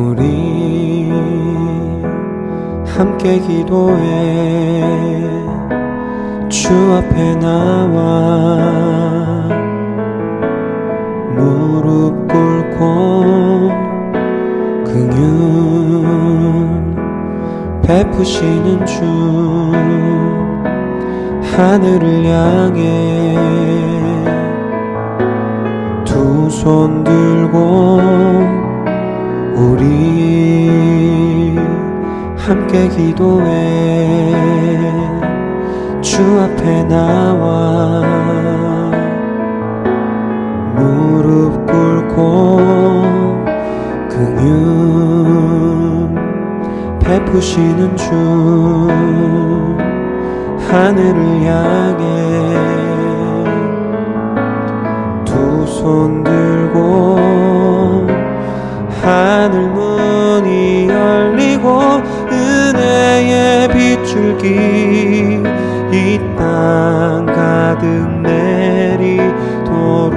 우리 함께 기도해 주 앞에 나와 무릎 꿇고 긍휼 베푸시는 주 하늘을 향해 두 손 들고 우리 함께 기도해 주 앞에 나와 무릎 꿇고 긍휼 베푸시는 주 하늘을 향해 두 손 들고 하늘 문이 열리고 은혜의 빗줄기 이 땅 가득 내리도록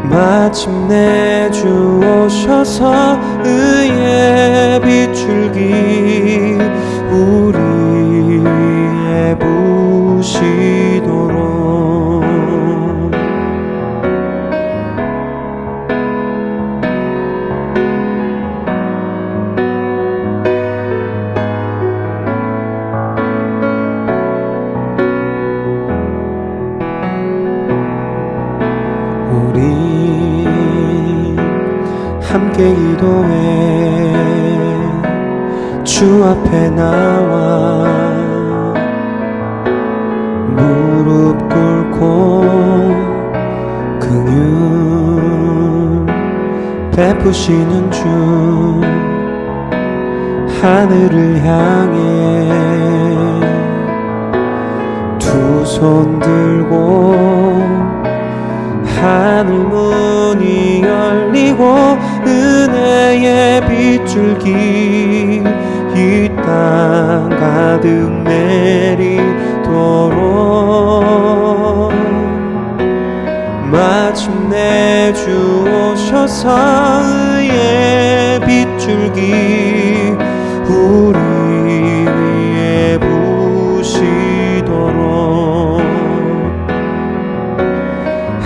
마침내 주 오셔서 의의 빗줄기 우리 위에 부시도록 함께 기도해 주 앞에 나와 무릎 꿇고 긍휼 베푸시는 주 하늘을 향해 두 손 들고 하늘 문이 열리고 은혜의 빗줄기 이 땅 가득 내리도록 마침내 주 오셔서 의의 빗줄기 우리 위에 부시도록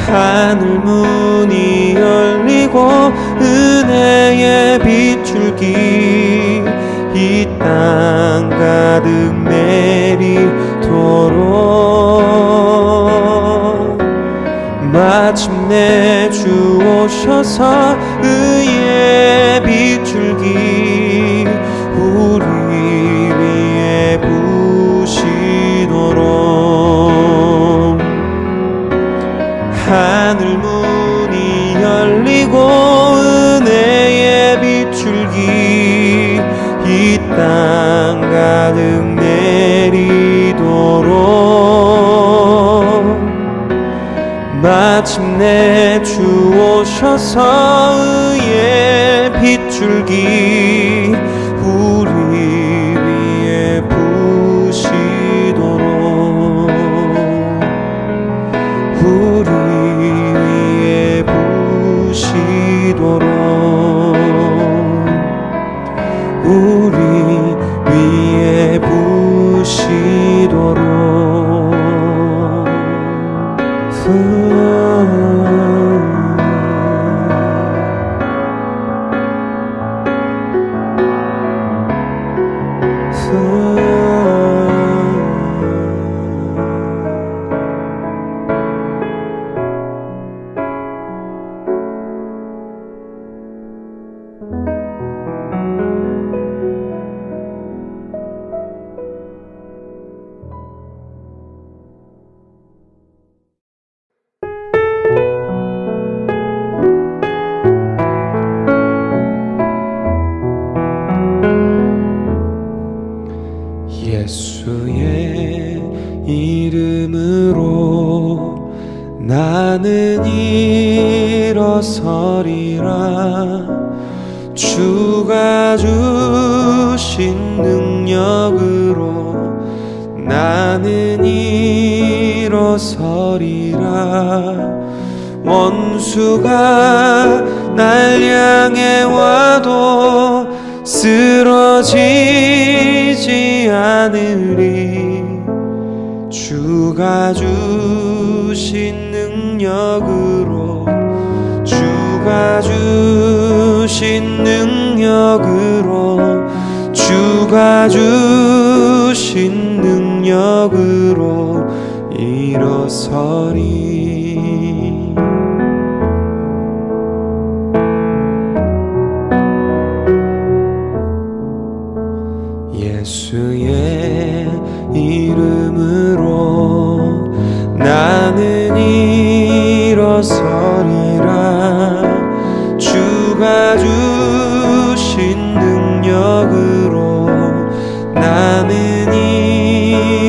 하늘 문이 열리고 은혜의 빗줄기 이 땅 가득 내리도록 마침내 주 오셔서 의의 빗줄기 우리 위에 부시도록 하늘 문이 열리고 은혜의 빗줄기 이 땅 가득 내리도록 마침내 주 오셔서 의의 빗줄기 우리 위에 부시도록 우리 위에 부시도록 우리 위에 부시도록 예수의 이름으로 나는 일어서리라. 주가 주신 능력으로 나는 일어서리라. 원수가 날 향해 와도 쓰러지지 않으리. 주가 주신 능력으로, 주가 주신 능력으로, 주가 주신 능력으로 일어서리. 예수의 이름으로 나는 일어서리라. 주가 주신 능력으로 나는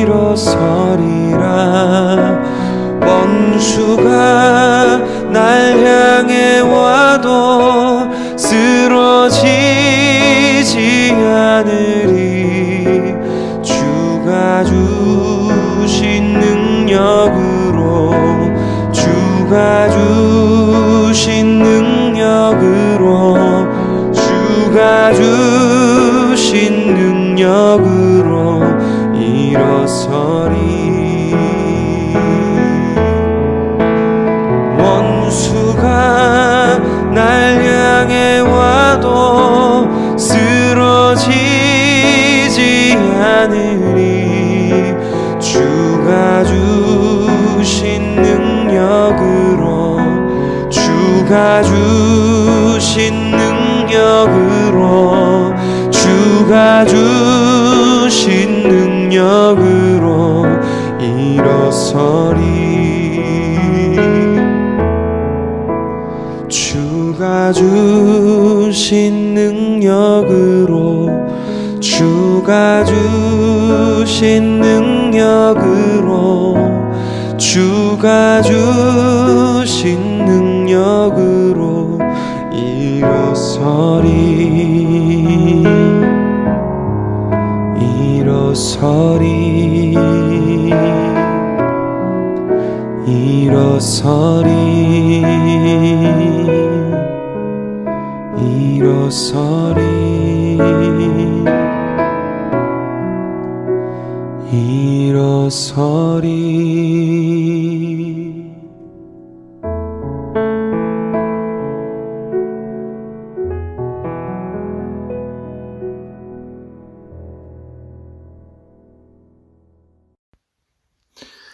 일어서리라. 원수가 날 향해 와도 쓰러지지 않으리. 주가 주신 능력으로, 주가 주신 능력으로, 주가 주신 능력으로 일어서리. 원수가 날 향해 와도 쓰러지지 않으리. 주가 주신 능력으로, 주가 주신 능력으로, 주가 주신 능력으로 일어서리. 주가 주신 능력으로, 주가 주신 능력으로, 주가 주신 능력으로 일어서리. 일어서리. 일어서리. 일어서리. 일어서리.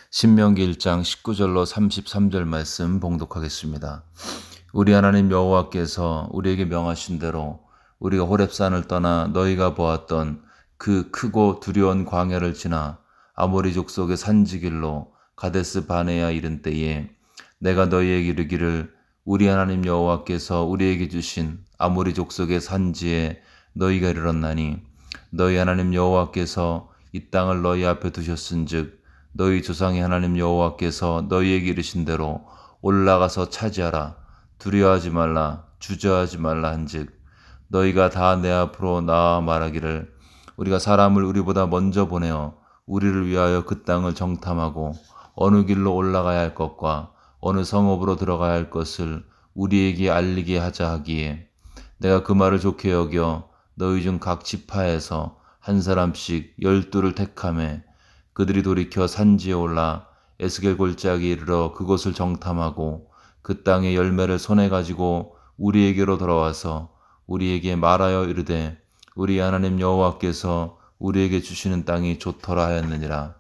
신명기 1장 19절로 33절 말씀 봉독하겠습니다. 우리 하나님 여호와께서 우리에게 명하신 대로 우리가 호렙산을 떠나 너희가 보았던 그 크고 두려운 광야를 지나 아모리 족속의 산지길로 가데스 바네아 이른 때에 내가 너희에게 이르기를 우리 하나님 여호와께서 우리에게 주신 아모리 족속의 산지에 너희가 이르렀나니 너희 하나님 여호와께서 이 땅을 너희 앞에 두셨은즉 너희 조상의 하나님 여호와께서 너희에게 이르신 대로 올라가서 차지하라. 두려워하지 말라. 주저하지 말라 한즉 너희가 다 내 앞으로 나와 말하기를 우리가 사람을 우리보다 먼저 보내어 우리를 위하여 그 땅을 정탐하고 어느 길로 올라가야 할 것과 어느 성읍으로 들어가야 할 것을 우리에게 알리게 하자 하기에 내가 그 말을 좋게 여겨 너희 중 각 지파에서 한 사람씩 12를 택하매 그들이 돌이켜 산지에 올라 에스겔 골짜기에 이르러 그곳을 정탐하고 그 땅의 열매를 손에 가지고 우리에게로 돌아와서 우리에게 말하여 이르되 우리 하나님 여호와께서 우리에게 주시는 땅이 좋더라 하였느니라.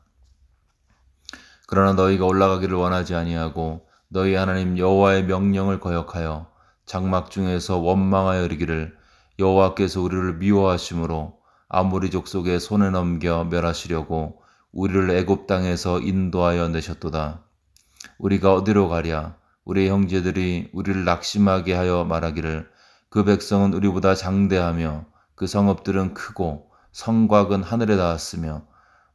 그러나 너희가 올라가기를 원하지 아니하고 너희 하나님 여호와의 명령을 거역하여 장막 중에서 원망하여 이르기를 여호와께서 우리를 미워하심으로 아모리 족속의 손에 넘겨 멸하시려고 우리를 애굽 땅에서 인도하여 내셨도다. 우리가 어디로 가랴? 우리의 형제들이 우리를 낙심하게 하여 말하기를 그 백성은 우리보다 장대하며 그 성읍들은 크고 성곽은 하늘에 닿았으며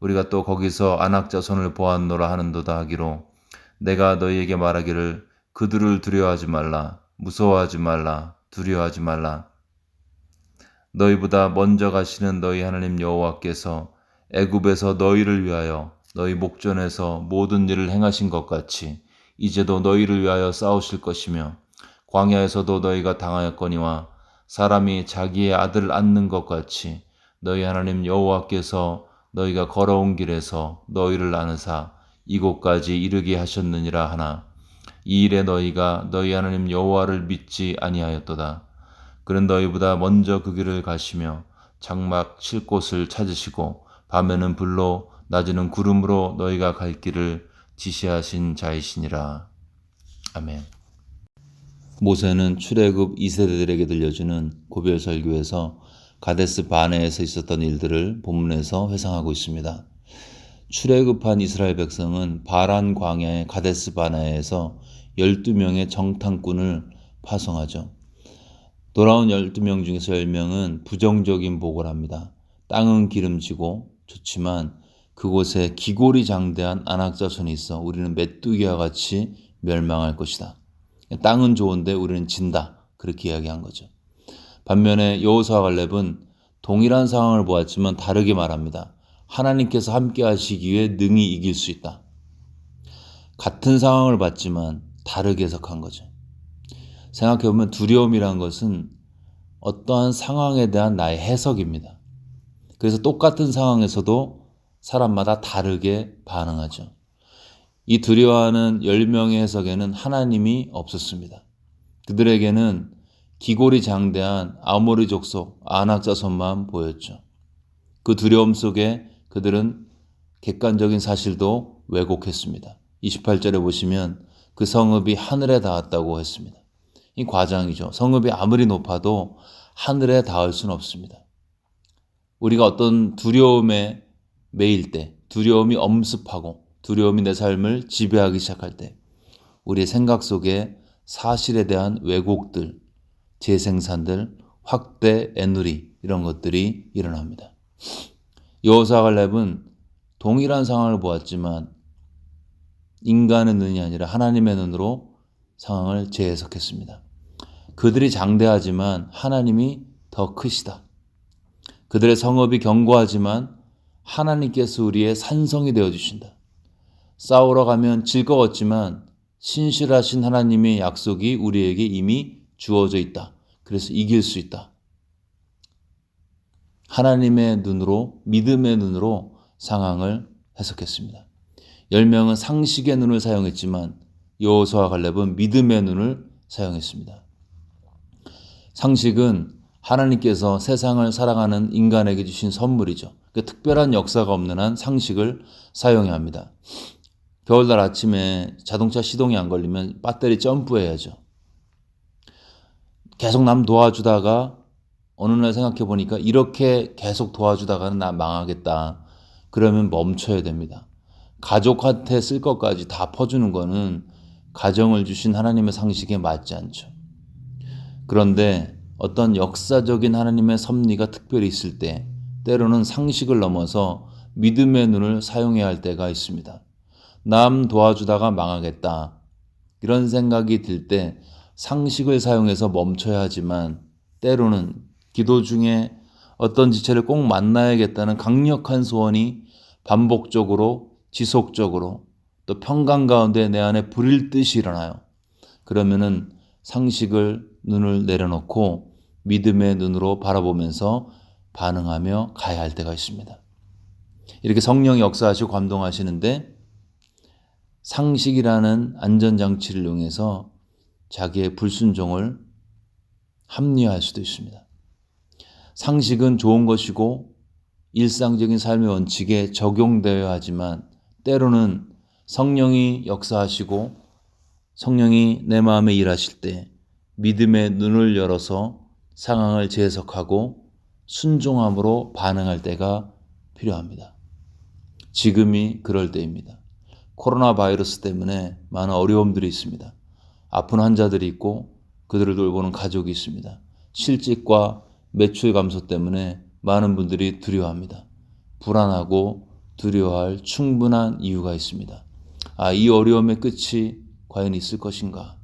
우리가 또 거기서 안악자손을 보았노라 하는도다 하기로 내가 너희에게 말하기를 그들을 두려워하지 말라. 무서워하지 말라. 두려워하지 말라. 너희보다 먼저 가시는 너희 하나님 여호와께서 애굽에서 너희를 위하여 너희 목전에서 모든 일을 행하신 것 같이 이제도 너희를 위하여 싸우실 것이며 광야에서도 너희가 당하였거니와 사람이 자기의 아들을 안는 것 같이 너희 하나님 여호와께서 너희가 걸어온 길에서 너희를 안으사 이곳까지 이르게 하셨느니라 하나 이 일에 너희가 너희 하나님 여호와를 믿지 아니하였도다. 그는 너희보다 먼저 그 길을 가시며 장막 칠 곳을 찾으시고 밤에는 불로 낮에는 구름으로 너희가 갈 길을 지시하신 자이시니라. 아멘. 모세는 출애굽 2세대들에게 들려주는 고별 설교에서 가데스 바네에서 있었던 일들을 본문에서 회상하고 있습니다. 출애굽한 이스라엘 백성은 바란 광야의 가데스 바네에서 12명의 정탐꾼을 파송하죠. 돌아온 12명 중에서 10명은 부정적인 보고를 합니다. 땅은 기름지고 좋지만 그곳에 기골이 장대한 안악자손이 있어 우리는 메뚜기와 같이 멸망할 것이다. 땅은 좋은데 우리는 진다. 그렇게 이야기한 거죠. 반면에 여호수아 갈렙은 동일한 상황을 보았지만 다르게 말합니다. 하나님께서 함께 하시기 위해 능히 이길 수 있다. 같은 상황을 봤지만 다르게 해석한 거죠. 생각해보면 두려움이란 것은 어떠한 상황에 대한 나의 해석입니다. 그래서 똑같은 상황에서도 사람마다 다르게 반응하죠. 이 두려워하는 10명의 해석에는 하나님이 없었습니다. 그들에게는 기골이 장대한 아모리 족속 안악자손만 보였죠. 그 두려움 속에 그들은 객관적인 사실도 왜곡했습니다. 28절에 보시면 그 성읍이 하늘에 닿았다고 했습니다. 이 과장이죠. 성읍이 아무리 높아도 하늘에 닿을 수는 없습니다. 우리가 어떤 두려움에 매일 때, 두려움이 엄습하고 두려움이 내 삶을 지배하기 시작할 때 우리의 생각 속에 사실에 대한 왜곡들, 재생산들, 확대, 애누리 이런 것들이 일어납니다. 여호수아 갈렙은 동일한 상황을 보았지만 인간의 눈이 아니라 하나님의 눈으로 상황을 재해석했습니다. 그들이 장대하지만 하나님이 더 크시다. 그들의 성읍이 견고하지만 하나님께서 우리의 산성이 되어주신다. 싸우러 가면 즐거웠지만 신실하신 하나님의 약속이 우리에게 이미 주어져 있다. 그래서 이길 수 있다. 하나님의 눈으로, 믿음의 눈으로 상황을 해석했습니다. 10명은 상식의 눈을 사용했지만 여호수아 갈렙은 믿음의 눈을 사용했습니다. 상식은 하나님께서 세상을 살아가는 인간에게 주신 선물이죠. 특별한 역사가 없는 한 상식을 사용해야 합니다. 겨울날 아침에 자동차 시동이 안 걸리면 배터리 점프해야죠. 계속 남 도와주다가 어느 날 생각해 보니까 이렇게 계속 도와주다가는 나 망하겠다. 그러면 멈춰야 됩니다. 가족한테 쓸 것까지 다 퍼주는 거는 가정을 주신 하나님의 상식에 맞지 않죠. 그런데 어떤 역사적인 하나님의 섭리가 특별히 있을 때 때로는 상식을 넘어서 믿음의 눈을 사용해야 할 때가 있습니다. 남 도와주다가 망하겠다. 이런 생각이 들 때 상식을 사용해서 멈춰야 하지만 때로는 기도 중에 어떤 지체를 꼭 만나야겠다는 강력한 소원이 반복적으로 지속적으로 또 평강 가운데 내 안에 불일 듯이 일어나요. 그러면은 상식을 눈을 내려놓고 믿음의 눈으로 바라보면서 반응하며 가야 할 때가 있습니다. 이렇게 성령이 역사하시고 감동하시는데 상식이라는 안전장치를 이용해서 자기의 불순종을 합리화할 수도 있습니다. 상식은 좋은 것이고 일상적인 삶의 원칙에 적용되어야 하지만 때로는 성령이 역사하시고 성령이 내 마음에 일하실 때 믿음의 눈을 열어서 상황을 재해석하고 순종함으로 반응할 때가 필요합니다. 지금이 그럴 때입니다. 코로나 바이러스 때문에 많은 어려움들이 있습니다. 아픈 환자들이 있고 그들을 돌보는 가족이 있습니다. 실직과 매출 감소 때문에 많은 분들이 두려워합니다. 불안하고 두려워할 충분한 이유가 있습니다. 이 어려움의 끝이 과연 있을 것인가?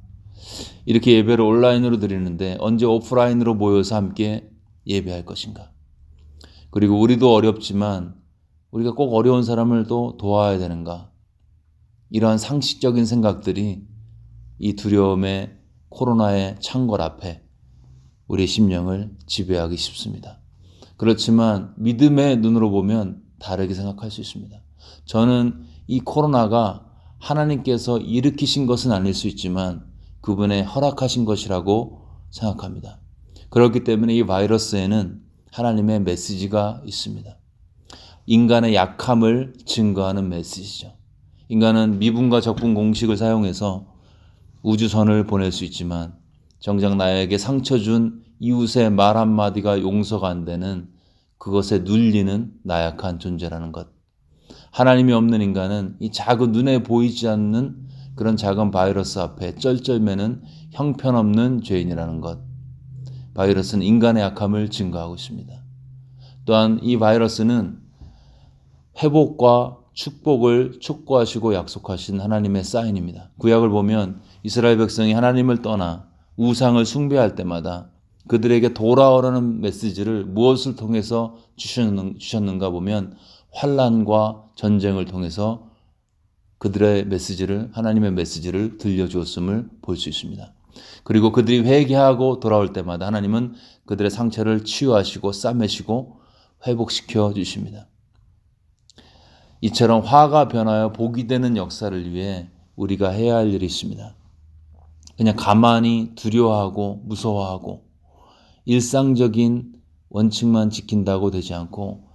이렇게 예배를 온라인으로 드리는데 언제 오프라인으로 모여서 함께 예배할 것인가? 그리고 우리도 어렵지만 우리가 꼭 어려운 사람을 또 도와야 되는가? 이러한 상식적인 생각들이 이 두려움의 코로나의 창궐 앞에 우리의 심령을 지배하기 쉽습니다. 그렇지만 믿음의 눈으로 보면 다르게 생각할 수 있습니다. 저는 이 코로나가 하나님께서 일으키신 것은 아닐 수 있지만 그분의 허락하신 것이라고 생각합니다. 그렇기 때문에 이 바이러스에는 하나님의 메시지가 있습니다. 인간의 약함을 증거하는 메시지죠. 인간은 미분과 적분 공식을 사용해서 우주선을 보낼 수 있지만 정작 나에게 상처 준 이웃의 말 한마디가 용서가 안 되는 그것에 눌리는 나약한 존재라는 것. 하나님이 없는 인간은 이 작은 눈에 보이지 않는 그런 작은 바이러스 앞에 쩔쩔매는 형편없는 죄인이라는 것. 바이러스는 인간의 약함을 증거하고 있습니다. 또한 이 바이러스는 회복과 축복을 촉구하시고 약속하신 하나님의 사인입니다. 구약을 보면 이스라엘 백성이 하나님을 떠나 우상을 숭배할 때마다 그들에게 돌아오라는 메시지를 무엇을 통해서 주셨는가 보면 환난과 전쟁을 통해서 그들의 메시지를, 하나님의 메시지를 들려주었음을 볼 수 있습니다. 그리고 그들이 회개하고 돌아올 때마다 하나님은 그들의 상처를 치유하시고 싸매시고 회복시켜 주십니다. 이처럼 화가 변하여 복이 되는 역사를 위해 우리가 해야 할 일이 있습니다. 그냥 가만히 두려워하고 무서워하고 일상적인 원칙만 지킨다고 되지 않고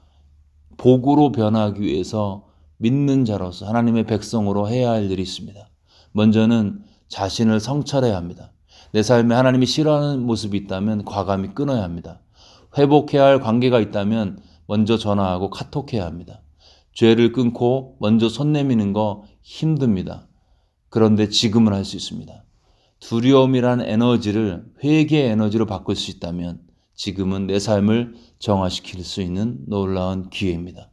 복으로 변하기 위해서 믿는 자로서 하나님의 백성으로 해야 할 일이 있습니다. 먼저는 자신을 성찰해야 합니다. 내 삶에 하나님이 싫어하는 모습이 있다면 과감히 끊어야 합니다. 회복해야 할 관계가 있다면 먼저 전화하고 카톡해야 합니다. 죄를 끊고 먼저 손 내미는 거 힘듭니다. 그런데 지금은 할 수 있습니다. 두려움이라는 에너지를 회개의 에너지로 바꿀 수 있다면 지금은 내 삶을 정화시킬 수 있는 놀라운 기회입니다.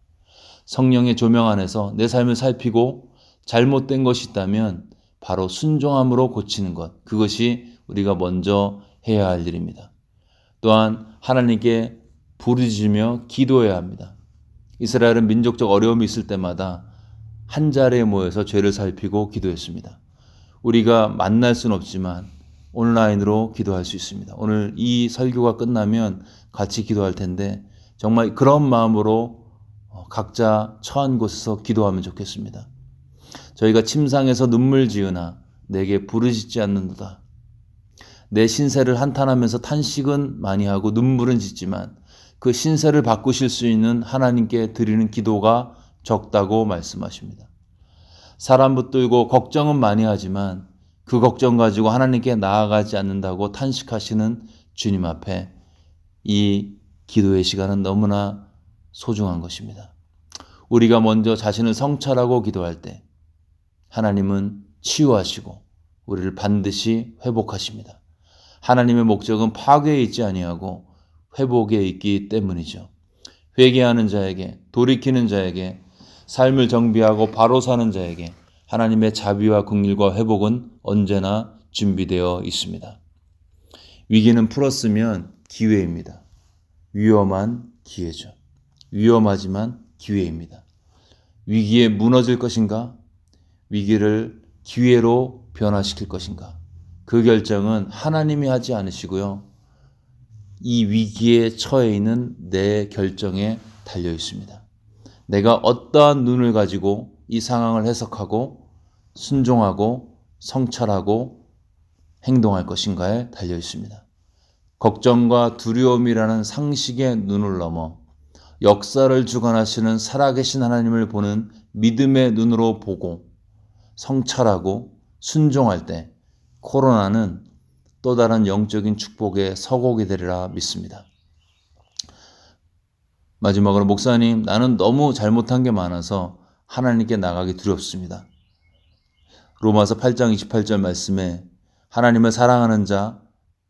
성령의 조명 안에서 내 삶을 살피고 잘못된 것이 있다면 바로 순종함으로 고치는 것, 그것이 우리가 먼저 해야 할 일입니다. 또한 하나님께 부르짖으며 기도해야 합니다. 이스라엘은 민족적 어려움이 있을 때마다 한 자리에 모여서 죄를 살피고 기도했습니다. 우리가 만날 수는 없지만 온라인으로 기도할 수 있습니다. 오늘 이 설교가 끝나면 같이 기도할 텐데 정말 그런 마음으로 각자 처한 곳에서 기도하면 좋겠습니다. 저희가 침상에서 눈물 지으나 내게 부르짖지 않는도다. 내 신세를 한탄하면서 탄식은 많이 하고 눈물은 짓지만 그 신세를 바꾸실 수 있는 하나님께 드리는 기도가 적다고 말씀하십니다. 사람 붙들고 걱정은 많이 하지만 그 걱정 가지고 하나님께 나아가지 않는다고 탄식하시는 주님 앞에 이 기도의 시간은 너무나 소중한 것입니다. 우리가 먼저 자신을 성찰하고 기도할 때 하나님은 치유하시고 우리를 반드시 회복하십니다. 하나님의 목적은 파괴에 있지 아니하고 회복에 있기 때문이죠. 회개하는 자에게, 돌이키는 자에게, 삶을 정비하고 바로 사는 자에게 하나님의 자비와 긍휼과 회복은 언제나 준비되어 있습니다. 위기는 풀었으면 기회입니다. 위험한 기회죠. 위험하지만 기회입니다. 위기에 무너질 것인가? 위기를 기회로 변화시킬 것인가? 그 결정은 하나님이 하지 않으시고요. 이 위기에 처해 있는 내 결정에 달려 있습니다. 내가 어떠한 눈을 가지고 이 상황을 해석하고 순종하고 성찰하고 행동할 것인가에 달려 있습니다. 걱정과 두려움이라는 상식의 눈을 넘어 역사를 주관하시는 살아계신 하나님을 보는 믿음의 눈으로 보고 성찰하고 순종할 때 코로나는 또 다른 영적인 축복의 서곡이 되리라 믿습니다. 마지막으로 목사님, 나는 너무 잘못한 게 많아서 하나님께 나가기 두렵습니다. 로마서 8장 28절 말씀에 하나님을 사랑하는 자,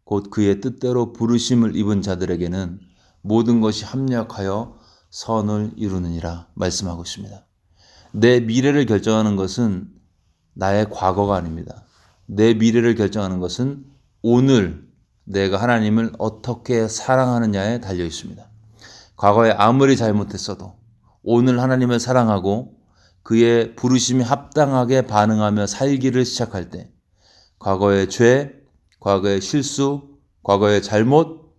곧 그의 뜻대로 부르심을 입은 자들에게는 모든 것이 합력하여 선을 이루느니라 말씀하고 있습니다. 내 미래를 결정하는 것은 나의 과거가 아닙니다. 내 미래를 결정하는 것은 오늘 내가 하나님을 어떻게 사랑하느냐에 달려 있습니다. 과거에 아무리 잘못했어도 오늘 하나님을 사랑하고 그의 부르심에 합당하게 반응하며 살기를 시작할 때 과거의 죄, 과거의 실수, 과거의 잘못,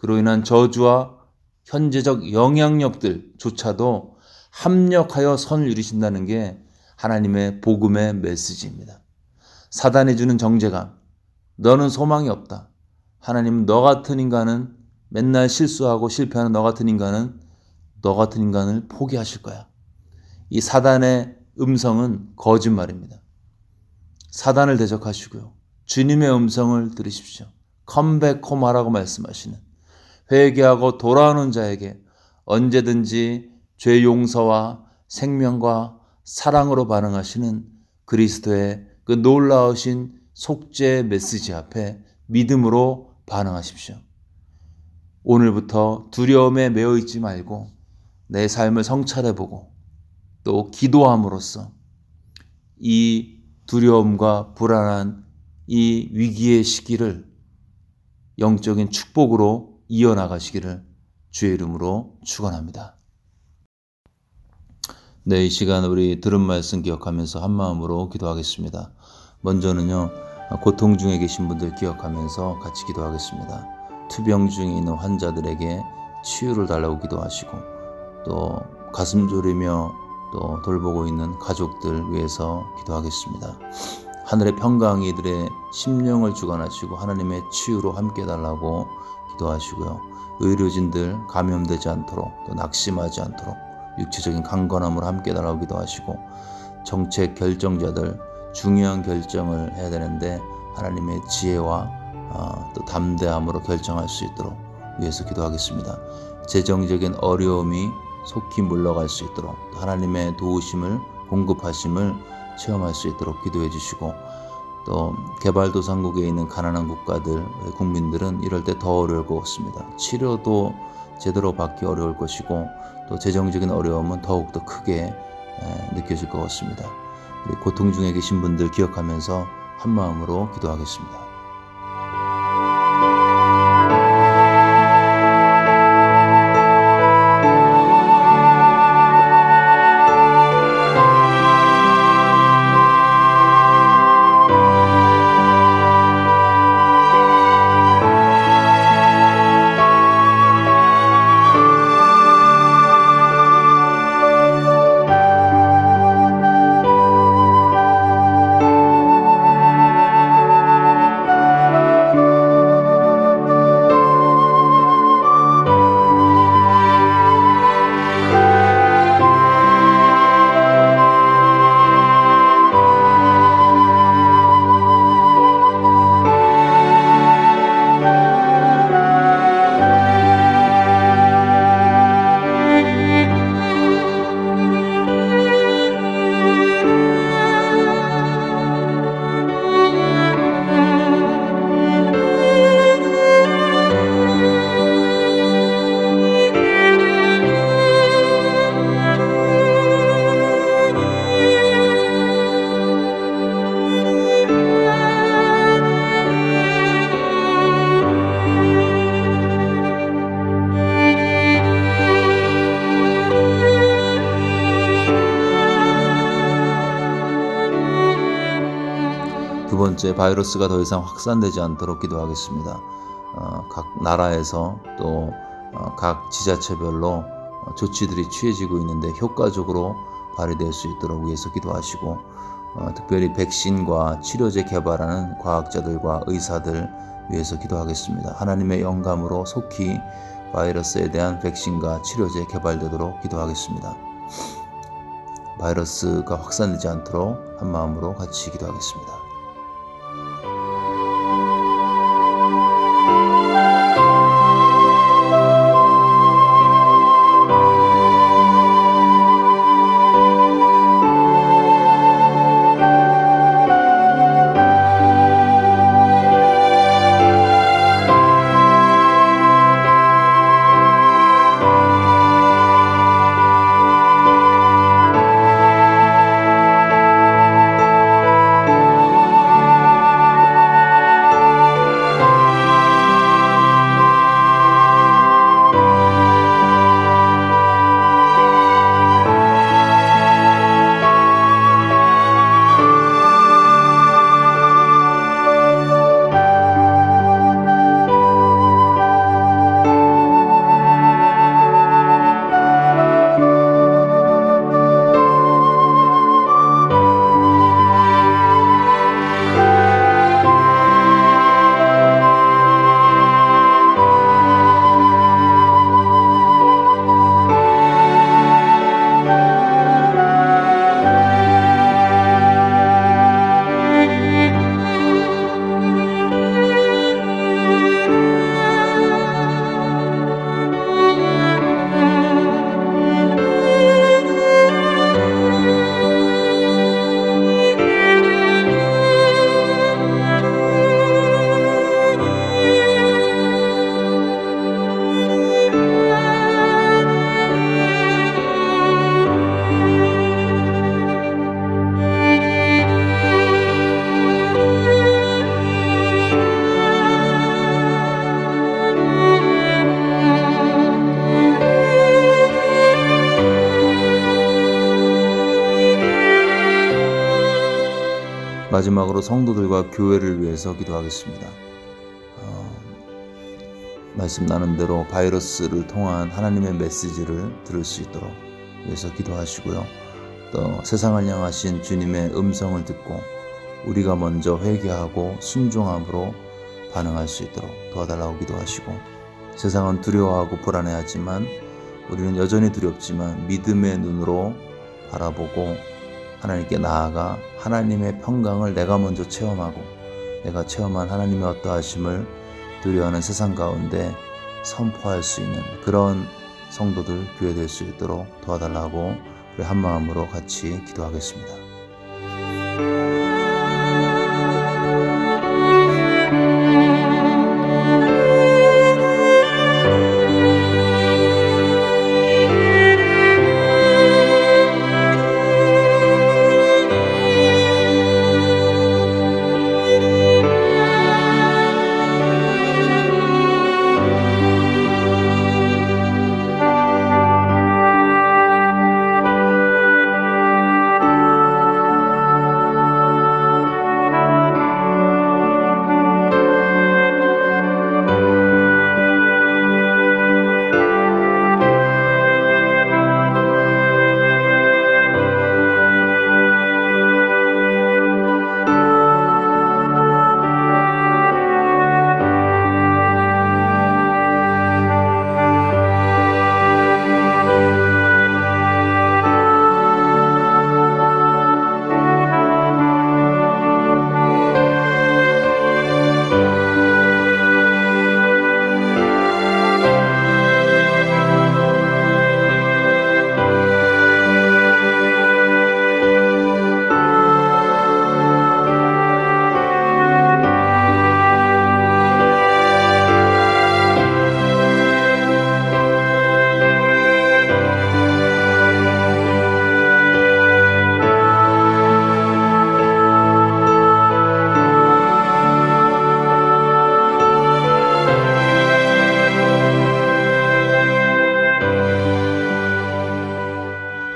그로 인한 저주와 현재적 영향력들조차도 합력하여 선을 이루신다는 게 하나님의 복음의 메시지입니다. 사단이 주는 정죄감, 너는 소망이 없다. 하나님, 너 같은 인간은 맨날 실수하고 실패하는 너 같은 인간을 포기하실 거야. 이 사단의 음성은 거짓말입니다. 사단을 대적하시고요. 주님의 음성을 들으십시오. 컴백홈하라고 말씀하시는, 회개하고 돌아오는 자에게 언제든지 죄 용서와 생명과 사랑으로 반응하시는 그리스도의 그 놀라우신 속죄 메시지 앞에 믿음으로 반응하십시오. 오늘부터 두려움에 매여 있지 말고 내 삶을 성찰해보고 또 기도함으로써 이 두려움과 불안한 이 위기의 시기를 영적인 축복으로 이어나가시기를 주의 이름으로 축원합니다. 네, 이 시간 우리 들은 말씀 기억하면서 한마음으로 기도하겠습니다. 먼저는요, 고통 중에 계신 분들 기억하면서 같이 기도하겠습니다. 투병 중에 있는 환자들에게 치유를 달라고 기도하시고, 또 가슴 졸이며 또 돌보고 있는 가족들 위해서 기도하겠습니다. 하늘의 평강이 이들의 심령을 주관하시고 하나님의 치유로 함께 해달라고 기도하시고요. 의료진들 감염되지 않도록, 또 낙심하지 않도록 육체적인 강건함으로 함께 해달라고 기도하시고, 정책 결정자들 중요한 결정을 해야 되는데 하나님의 지혜와 또 담대함으로 결정할 수 있도록 위해서 기도하겠습니다. 재정적인 어려움이 속히 물러갈 수 있도록 하나님의 도우심을, 공급하심을 체험할 수 있도록 기도해 주시고, 또 개발도상국에 있는 가난한 국가들, 국민들은 이럴 때 더 어려울 것 같습니다. 치료도 제대로 받기 어려울 것이고, 또 재정적인 어려움은 더욱더 크게 느껴질 것 같습니다. 우리 고통 중에 계신 분들 기억하면서 한마음으로 기도하겠습니다. 두 번째, 바이러스가 더 이상 확산되지 않도록 기도하겠습니다. 각 나라에서 또 각 지자체별로 조치들이 취해지고 있는데 효과적으로 발휘될 수 있도록 위해서 기도하시고, 특별히 백신과 치료제 개발하는 과학자들과 의사들 위해서 기도하겠습니다. 하나님의 영감으로 속히 바이러스에 대한 백신과 치료제 개발되도록 기도하겠습니다. 바이러스가 확산되지 않도록 한마음으로 같이 기도하겠습니다. 마지막으로 성도들과 교회를 위해서 기도하겠습니다. 말씀 나눈 대로 바이러스를 통한 하나님의 메시지를 들을 수 있도록 위해서 기도하시고요. 또 세상을 향하신 주님의 음성을 듣고 우리가 먼저 회개하고 순종함으로 반응할 수 있도록 도와달라고 기도하시고, 세상은 두려워하고 불안해하지만 우리는 여전히 두렵지만 믿음의 눈으로 바라보고 하나님께 나아가 하나님의 평강을 내가 먼저 체험하고 내가 체험한 하나님의 어떠하심을 두려워하는 세상 가운데 선포할 수 있는 그런 성도들, 교회 될 수 있도록 도와달라고 우리 한 마음으로 같이 기도하겠습니다.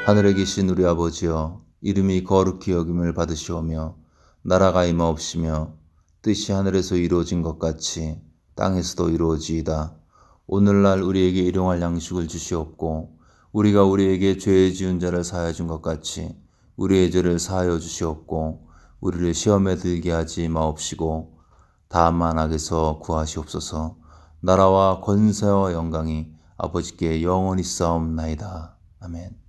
하늘에 계신 우리 아버지여, 이름이 거룩히 여김을 받으시오며 나라가 임하옵시며 뜻이 하늘에서 이루어진 것 같이 땅에서도 이루어지이다. 오늘날 우리에게 일용할 양식을 주시옵고 우리가 우리에게 죄 지은 자를 사하여 준 것 같이 우리의 죄를 사하여 주시옵고 우리를 시험에 들게 하지 마옵시고 다만 악에서 구하시옵소서. 나라와 권세와 영광이 아버지께 영원히 싸움나이다. 아멘.